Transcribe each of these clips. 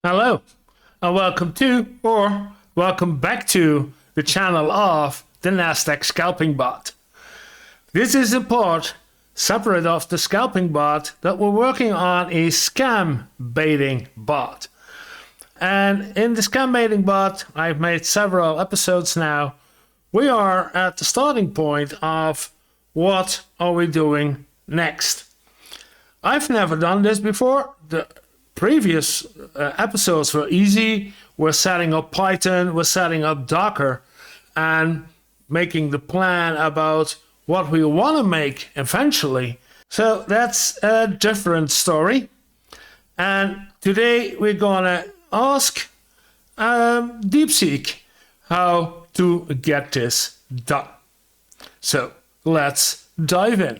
Hello, and welcome back to the channel of the Nasdaq scalping bot. This is a part separate of the scalping bot that we're working on a scam baiting bot. And in the scam baiting bot, I've made several episodes now. We are at the starting point of what are we doing next. I've never done this before. The previous episodes were easy. We're setting up Python, we're setting up Docker, and making the plan about what we want to make eventually. So that's a different story. And today we're gonna ask DeepSeek how to get this done. So let's dive in.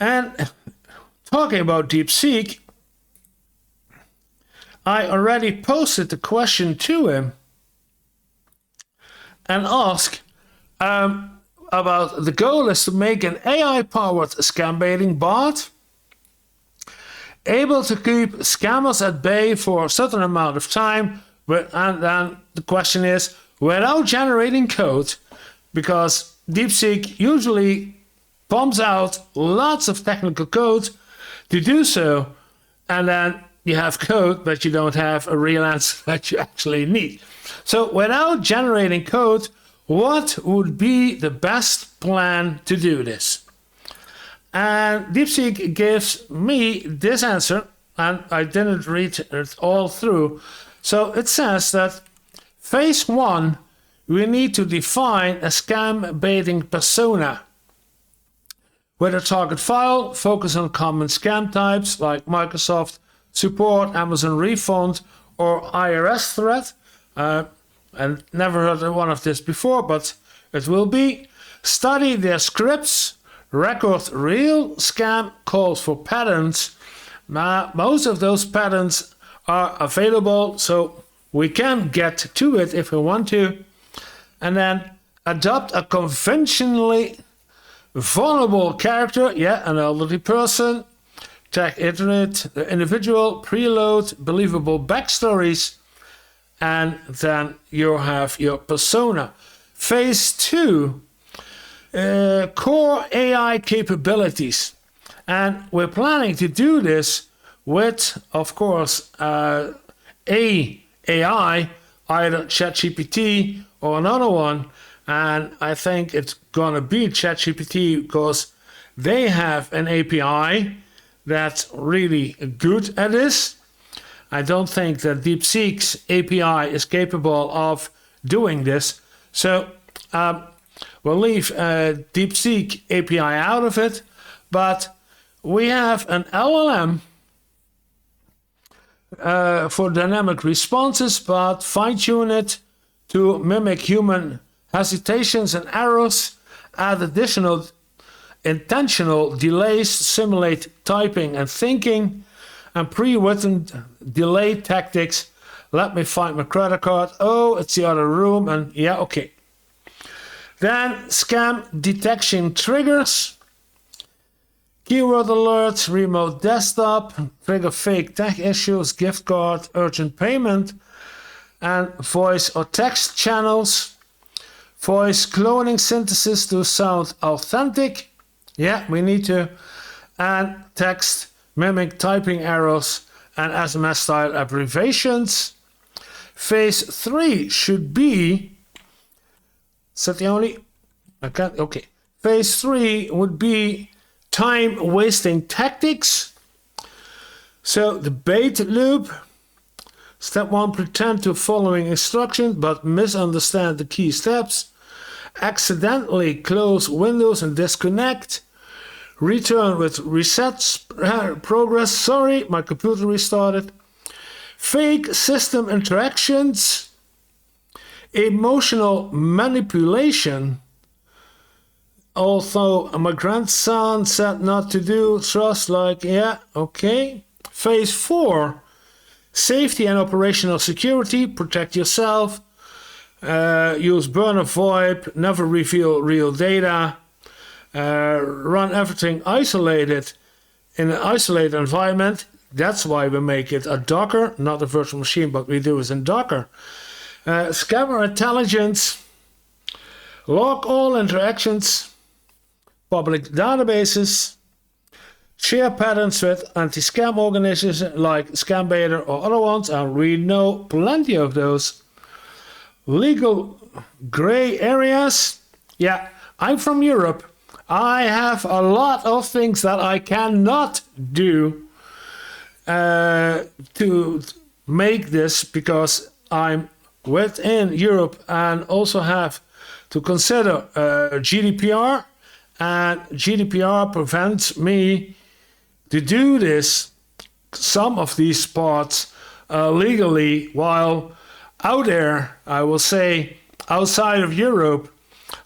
And talking about DeepSeek, I already posted the question to him and asked about the goal is to make an AI-powered scam baiting bot able to keep scammers at bay for a certain amount of time, and then the question is without generating code, because DeepSeek usually pumps out lots of technical code to do so, and then you have code but you don't have a real answer that you actually need. So without generating code, what would be the best plan to do this? And DeepSeek gives me this answer, and I didn't read it all through. So it says that phase 1, we need to define a scam baiting persona with a target file, focus on common scam types like Microsoft support, Amazon refund, or IRS threat. And never heard of one of this before, but it will be. Study their scripts, record real scam calls for patterns. Most of those patterns are available, so we can get to it if we want to. And then adopt a conventionally vulnerable character, an elderly person, tag iterate, the individual, preload, believable backstories, and then you have your persona. Phase 2, core AI capabilities. And we're planning to do this with, of course, AI, either ChatGPT or another one. And I think it's gonna be ChatGPT because they have an API that's really good at this. I don't think that DeepSeek's API is capable of doing this. So we'll leave DeepSeek API out of it, but we have an LLM for dynamic responses, but fine-tune it to mimic human hesitations and errors, add additional intentional delays, simulate typing and thinking, and pre-written delay tactics. Let me find my credit card. Oh, it's the other room, and yeah, okay. Then scam detection triggers, keyword alerts, remote desktop, trigger fake tech issues, gift card, urgent payment, and voice or text channels. Voice cloning synthesis to sound authentic. Yeah, we need to. And text mimic typing errors and SMS style abbreviations. Phase 3 should be. Is that the only? I can't. Okay. Phase 3 would be time wasting tactics. So the bait loop. Step 1, pretend to following instructions but misunderstand the key steps. Accidentally close Windows and disconnect. Return with reset progress. Sorry, my computer restarted. Fake system interactions. Emotional manipulation. Although my grandson said not to do, trust like, yeah, okay. Phase 4. Safety and operational security, protect yourself. use burner VoIP, never reveal real data, run everything isolated in an isolated environment. That's why we make it a Docker, not a virtual machine, but we do it in Docker. Scammer intelligence, log all interactions, public databases, share patterns with anti-scam organizations like Scambaiting or other ones, and we know plenty of those. Legal gray areas. Yeah, I'm from Europe. I have a lot of things that I cannot do to make this, because I'm within Europe and also have to consider GDPR, and GDPR prevents me to do this, some of these parts legally, while out there, I will say, outside of Europe,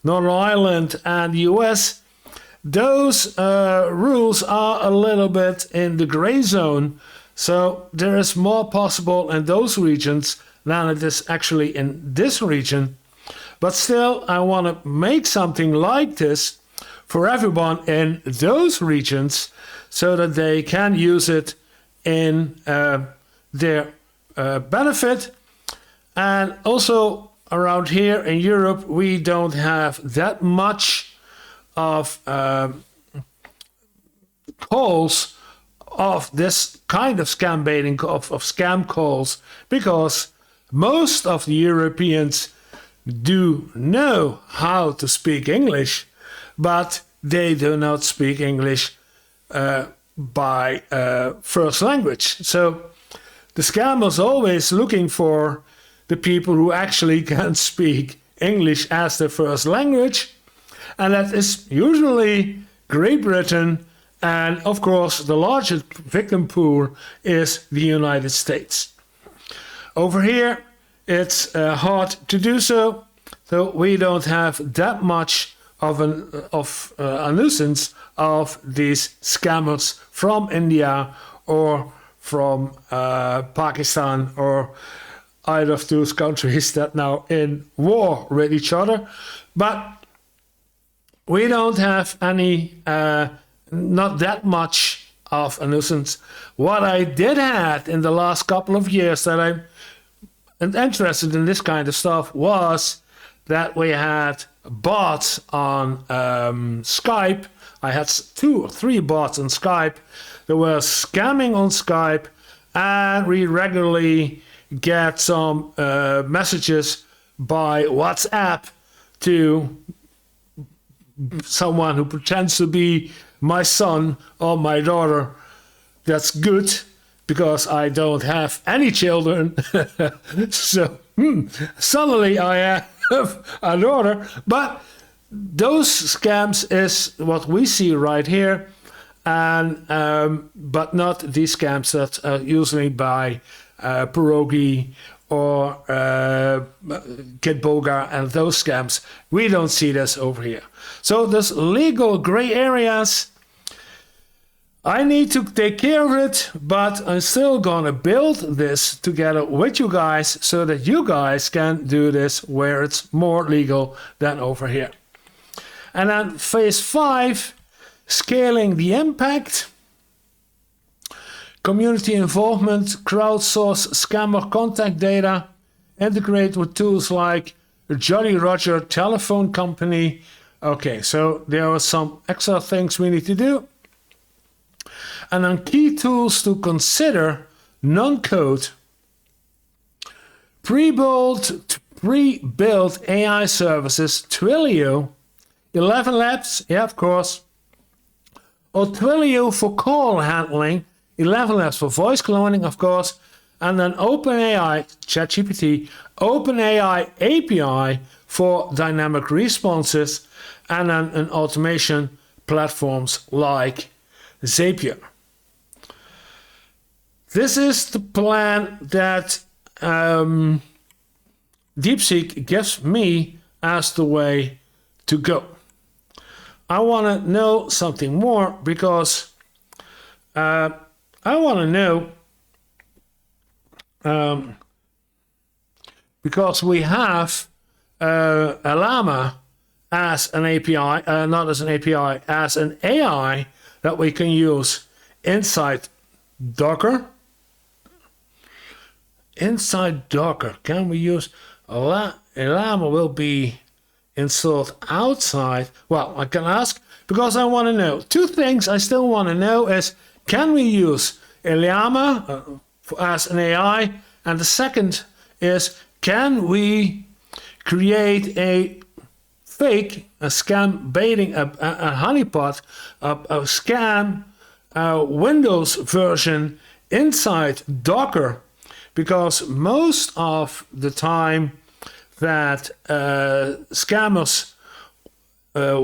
Northern Ireland and the US, those rules are a little bit in the gray zone. So there is more possible in those regions than it is actually in this region. But still, I want to make something like this for everyone in those regions so that they can use it in their benefit. And also around here in Europe, we don't have that much of calls of this kind of scam baiting, of scam calls, because most of the Europeans do know how to speak English, but they do not speak English by first language. So the scam is always looking for the people who actually can speak English as their first language, and that is usually Great Britain, and of course the largest victim pool is the United States. Over here it's hard to do so we don't have that much of a nuisance of these scammers from India or from Pakistan or either of those countries that now in war with each other. But we don't have any, not that much of a nuisance. What I did have in the last couple of years that I'm interested in this kind of stuff was that we had bots on Skype. I had 2 or 3 bots on Skype that were scamming on Skype, and we regularly get some messages by WhatsApp to someone who pretends to be my son or my daughter. That's good, because I don't have any children. So suddenly I have a daughter. But those scams is what we see right here, and but not these scams that are usually by Pierogi or Kitboga and those scams. We don't see this over here. So there's legal gray areas. I need to take care of it, but I'm still gonna build this together with you guys so that you guys can do this where it's more legal than over here. And then phase 5, scaling the impact. Community involvement, crowdsource scammer contact data, integrate with tools like Jolly Roger telephone company. Okay, so there are some extra things we need to do. And then key tools to consider: non-code, pre-built AI services, Twilio, ElevenLabs, yeah, of course, or Twilio for call handling, ElevenLabs for voice cloning, of course, and then OpenAI, ChatGPT, OpenAI API for dynamic responses, and then an automation platforms like Zapier. This is the plan that DeepSeek gives me as the way to go. I want to know something more, because I want to know, because we have LLaMA as an API, not as an API, as an AI that we can use inside Docker. Inside Docker, can we use LLaMA will be installed outside? Well, I can ask because I want to know. Two things I still want to know is, can we use LLaMA as an AI? And the second is, can we create a fake, a Scambaiting, a honeypot, a scam Windows version inside Docker? Because most of the time that scammers are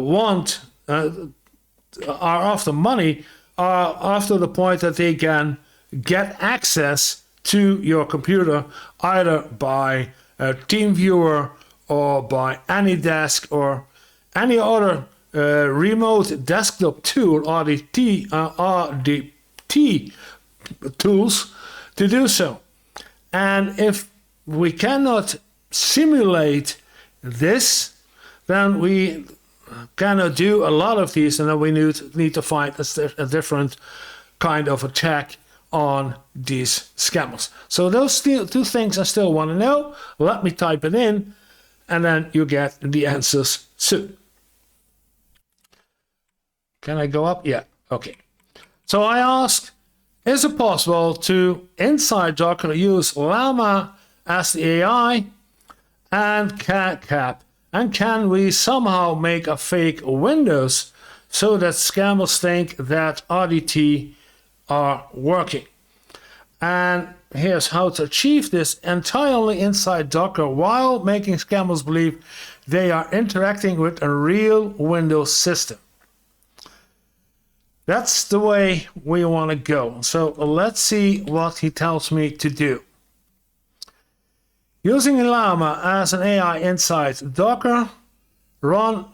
after money, are after the point that they can get access to your computer either by TeamViewer or by AnyDesk or any other remote desktop tool, RDP tools, to do so. And if we cannot simulate this, then we cannot do a lot of these, and then we need to find a different kind of attack on these scammers. So those two things I still want to know. Let me type it in, and then you get the answers soon. Can I go up? Yeah, okay. So I asked, is it possible to, inside Docker, use LLaMA as the AI and CAP? And can we somehow make a fake Windows so that scammers think that RDT are working? And here's how to achieve this entirely inside Docker while making scammers believe they are interacting with a real Windows system. That's the way we want to go. So let's see what he tells me to do. Using LLaMA as an AI inside Docker, run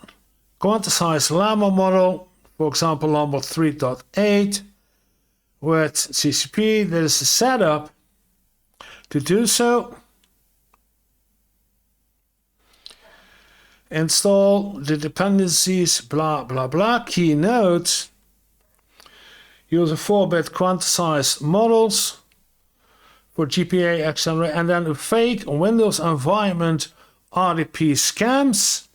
quantized LLaMA model, for example, LLaMA 3.8 with CCP. There is a setup to do so. Install the dependencies, blah, blah, blah, key nodes. Use a 4-bit quantized models for GPA, XRDP, and then a fake Windows environment RDP scams.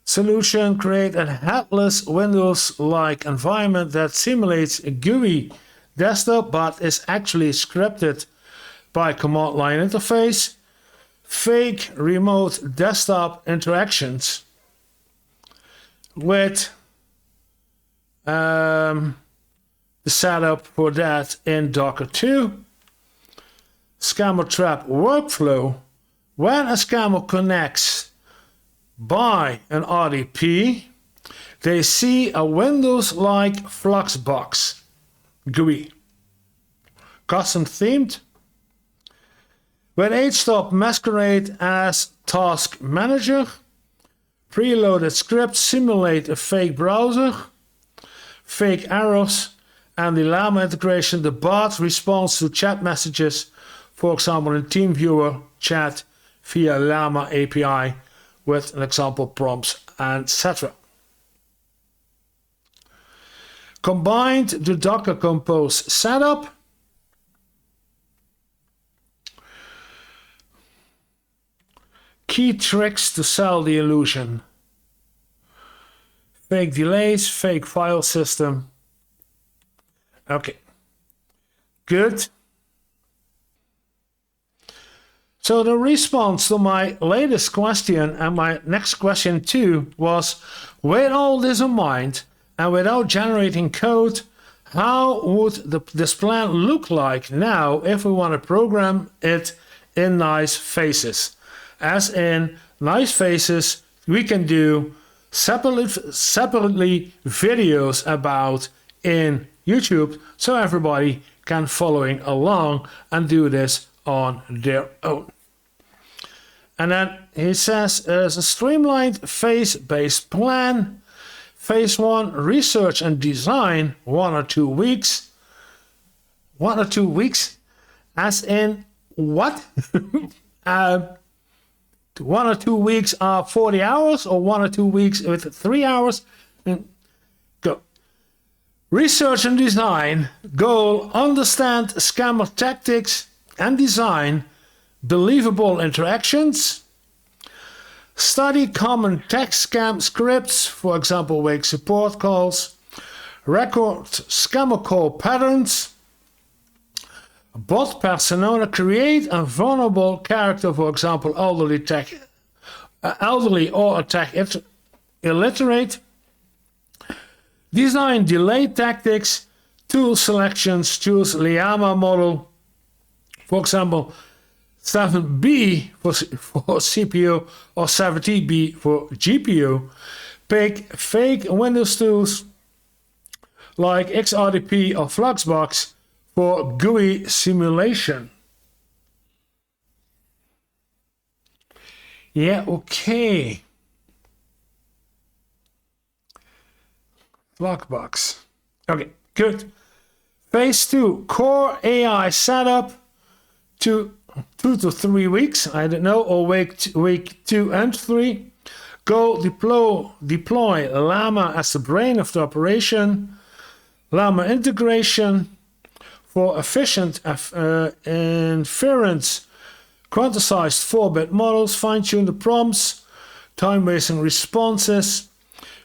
Solution, create a headless Windows-like environment that simulates a GUI desktop but is actually scripted by command line interface. Fake remote desktop interactions with the setup for that in Docker 2. Scammer trap workflow. When a scammer connects by an RDP, they see a Windows-like Fluxbox GUI, custom themed, with HTOP masquerade as task manager. Preloaded scripts simulate a fake browser, fake errors, and the LLaMA integration. The bot responds to chat messages, for example in TeamViewer chat via LLaMA API with an example prompts, etc. Combined the Docker Compose setup. Key tricks to sell the illusion. Fake delays, fake file system. Okay, good. So the response to my latest question and my next question too was, with all this in mind and without generating code, how would this plan look like now if we want to program it in nice phases? As in nice phases we can do separately videos about in YouTube, so everybody can following along and do this on their own. And then he says there's a streamlined phase-based plan. Phase 1, research and design, 1 or 2 weeks. 1 or 2 weeks? As in what? 1 or 2 weeks are 40 hours, or 1 or 2 weeks with 3 hours. And go. Research and design. Goal: understand scammer tactics and design believable interactions. Study common text scam scripts, for example, wake support calls. Record scammer call patterns. Bot persona. Create a vulnerable character, for example, elderly or attack illiterate. Design delay tactics. Tool selections. Choose LLaMA model, for example, 7B for CPU or 70B for GPU. Pick fake Windows tools like XRDP or Fluxbox for GUI simulation. Yeah, okay. Fluxbox. Okay, good. Phase 2, core AI setup. 2 to 3 weeks, I don't know, or week 2 and 3. Go deploy LLaMA as the brain of the operation. LLaMA integration for efficient inference, quantized 4-bit models, fine-tune the prompts, time-wasting responses,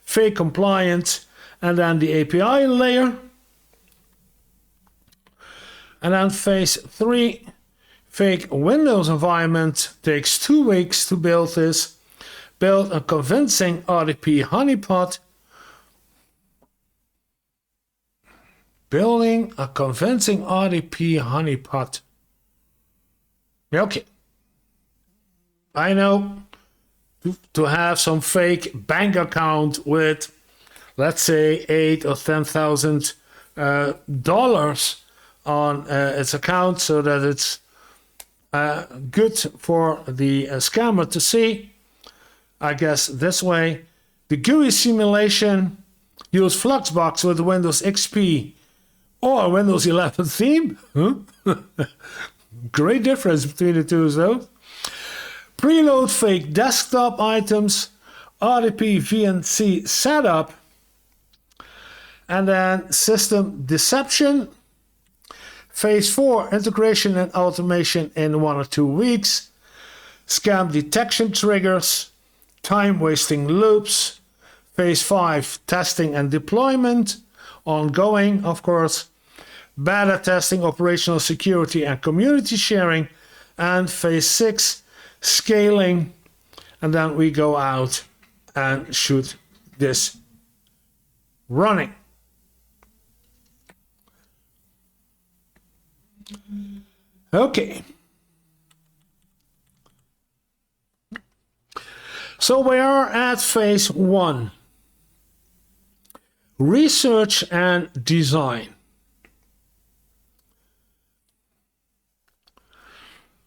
fake compliant, and then the API layer. And then phase 3, fake Windows environment, takes 2 weeks to build this. Build a convincing RDP honeypot. Building a convincing RDP honeypot. Okay. I know to have some fake bank account with, let's say, $8,000 or $10,000 dollars on its account, so that it's good for the scammer to see. I guess this way. The GUI simulation, use Fluxbox with Windows XP or Windows 11 theme. Huh? Great difference between the two though. Preload fake desktop items, RDP VNC setup, and then system deception. Phase 4, integration and automation in 1 or 2 weeks. Scam detection triggers, time-wasting loops. Phase 5, testing and deployment, ongoing, of course. Beta testing, operational security and community sharing. And phase 6, scaling. And then we go out and shoot this running. Okay. So we are at phase 1. Research and design.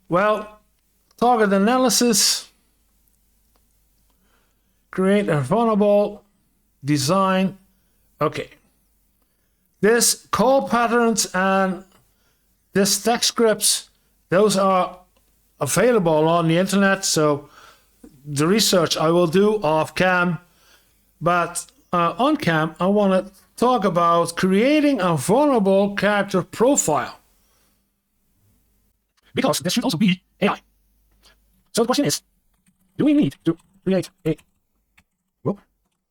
Well, target analysis. Create a vulnerable design. Okay. This call patterns and this text scripts, those are available on the internet, so the research I will do off cam, but on cam I want to talk about creating a vulnerable character profile, because this should also be AI. So the question is, do we need to create a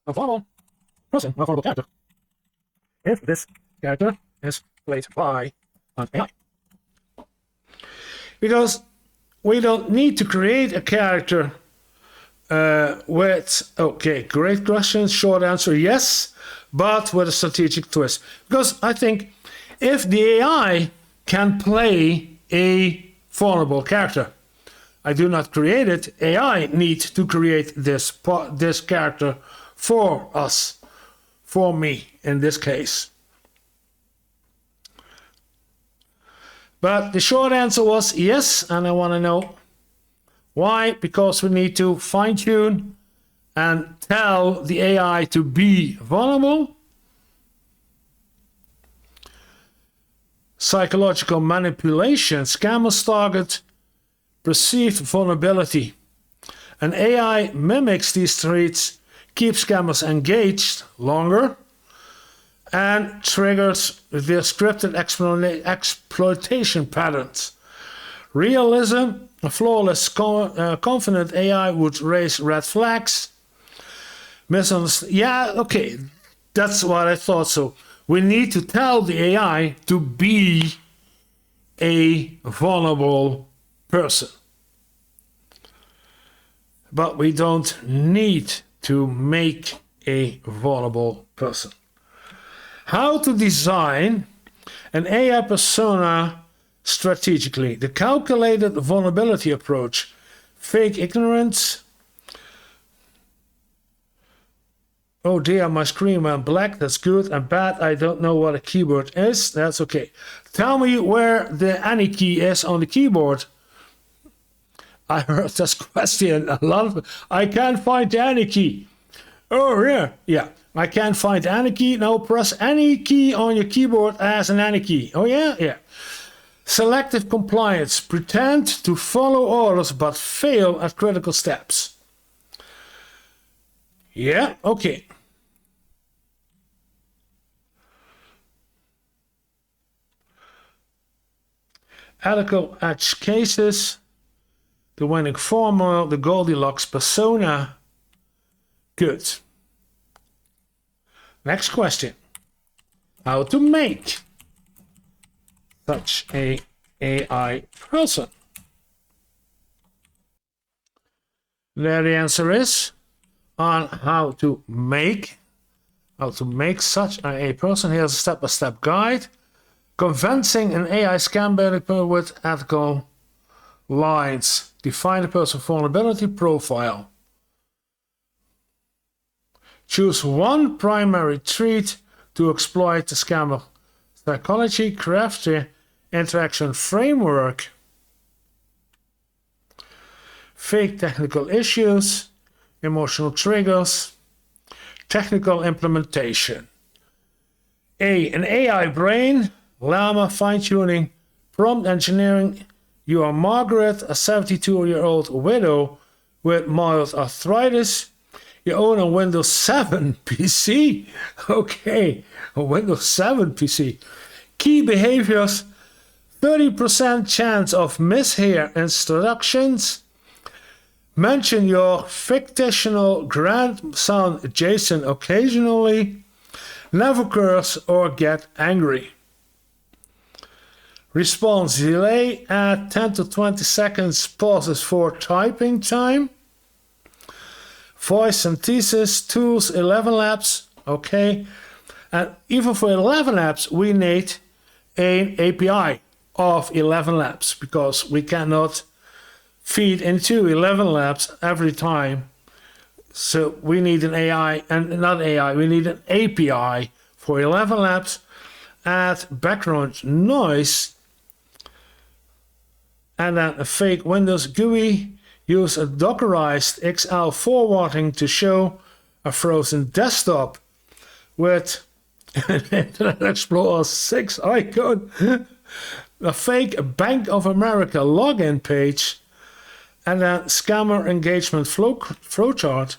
vulnerable person, a vulnerable character, if this character is played by an AI? Because we don't need to create a character with, okay, great question, short answer, yes, but with a strategic twist. Because I think if the AI can play a vulnerable character, I do not create it, AI needs to create this character for us, for me in this case. But the short answer was yes, and I want to know why. Because we need to fine-tune and tell the AI to be vulnerable. Psychological manipulation. Scammers target perceived vulnerability An AI mimics these traits, keeps scammers engaged longer, and triggers the scripted exploitation patterns. Realism, a flawless, confident AI would raise red flags. Misunderstand? Yeah, okay, that's what I thought. So we need to tell the AI to be a vulnerable person. But we don't need to make a vulnerable person. How to design an AI persona strategically. The calculated vulnerability approach. Fake ignorance. Oh dear, my screen went black. That's good. And bad, I don't know what a keyboard is. That's okay. Tell me where the any key is on the keyboard. I heard this question a lot. I can't find the any key. Oh yeah, yeah. I can't find any key. Now press any key on your keyboard as an any key. Oh yeah, yeah. Selective compliance. Pretend to follow orders but fail at critical steps. Yeah, okay. Ethical edge cases. The winning formula, the Goldilocks persona. Good. Next question. How to make such a AI person? There the answer is on how to make such an AI person. Here's a step-by-step guide. Convincing an AI scambaiting with ethical lines. Define the person's vulnerability profile. Choose one primary trait to exploit the scammer psychology. Craft the interaction framework. Fake technical issues, emotional triggers, technical implementation. An AI brain, LLaMA fine-tuning, prompt engineering. You are Margaret, a 72-year-old widow with mild arthritis. You own a Windows 7 PC. Okay, a Windows 7 PC. Key behaviors, 30% chance of mishear instructions. Mention your fictional grandson Jason occasionally. Never curse or get angry. Response delay, add 10 to 20 seconds pauses for typing time. Voice synthesis tools, ElevenLabs, okay. And even for ElevenLabs, we need an API of ElevenLabs because we cannot feed into ElevenLabs every time. So we need an AI, and not AI, we need an API for ElevenLabs. Add background noise. And then a fake Windows GUI. Use a Dockerized XL forwarding to show a frozen desktop with an Internet Explorer 6 icon. A fake Bank of America login page. And then scammer engagement flowchart.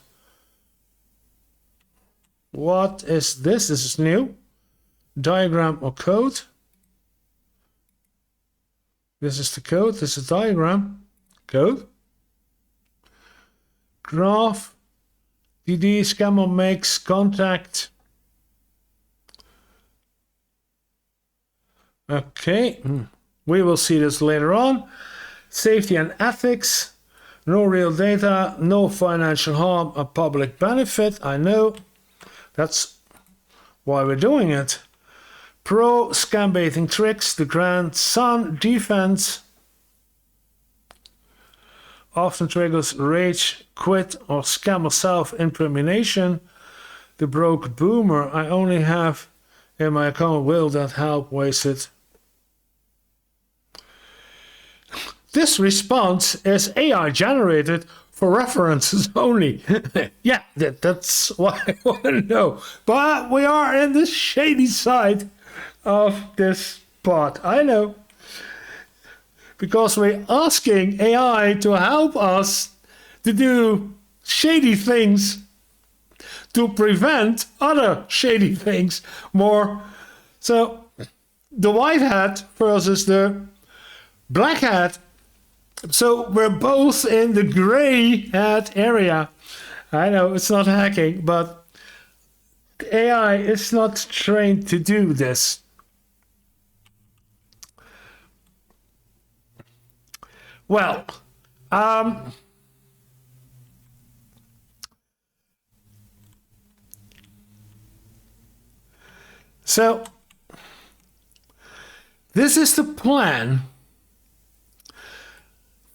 What is this? This is new. Diagram or code. This is the code. This is diagram. Code. Graph. DD scammer makes contact. Okay. We will see this later on. Safety and ethics. No real data. No financial harm or public benefit. I know. That's why we're doing it. Pro scambaiting tricks, the grandson defense often triggers rage, quit, or scammer self-incrimination. The broke boomer, I only have in my account, will that help wasted? This response is AI generated for references only. Yeah, that's what I want to know. But we are in the shady side of this part. I know. Because we're asking AI to help us to do shady things to prevent other shady things more. So the white hat versus the black hat. So we're both in the gray hat area. I know it's not hacking, but AI is not trained to do this. Well, so this is the plan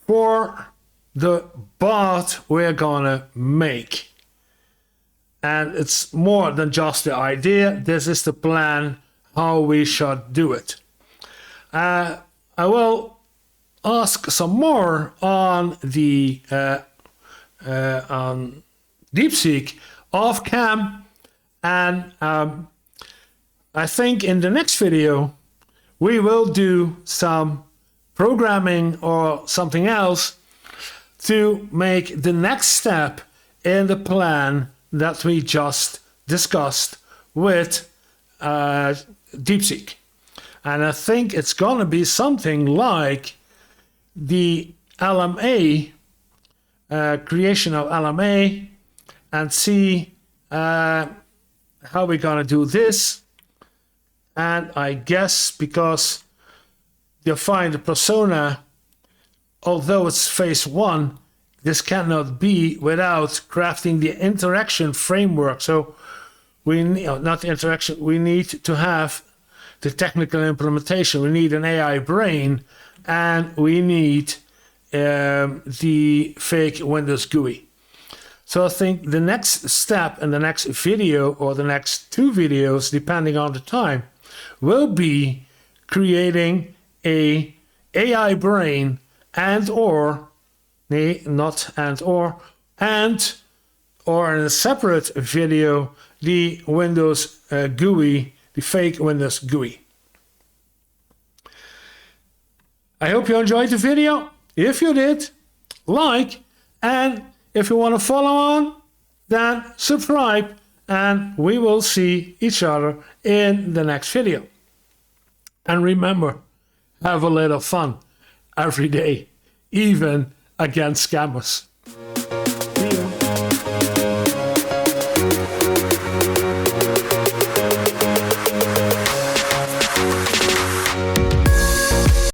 for the bot we're gonna make. And it's more than just the idea. This is the plan how we should do it. I will ask some more on the on DeepSeek off cam, and I think in the next video we will do some programming or something else to make the next step in the plan that we just discussed with DeepSeek. And I think it's gonna be something like the LLaMA, creation of LLaMA, and see how we're gonna do this. And I guess because define the persona, although it's phase 1, this cannot be without crafting the interaction framework. So we need, not the interaction, we need to have the technical implementation. We need an AI brain, and we need the fake Windows GUI. So I think the next step in the next video, or the next 2 videos, depending on the time, will be creating a AI brain and or in a separate video, the Windows GUI, the fake Windows GUI. I hope you enjoyed the video. If you did, like, and if you want to follow on, then subscribe, and we will see each other in the next video. And remember, have a little fun every day, even against scammers.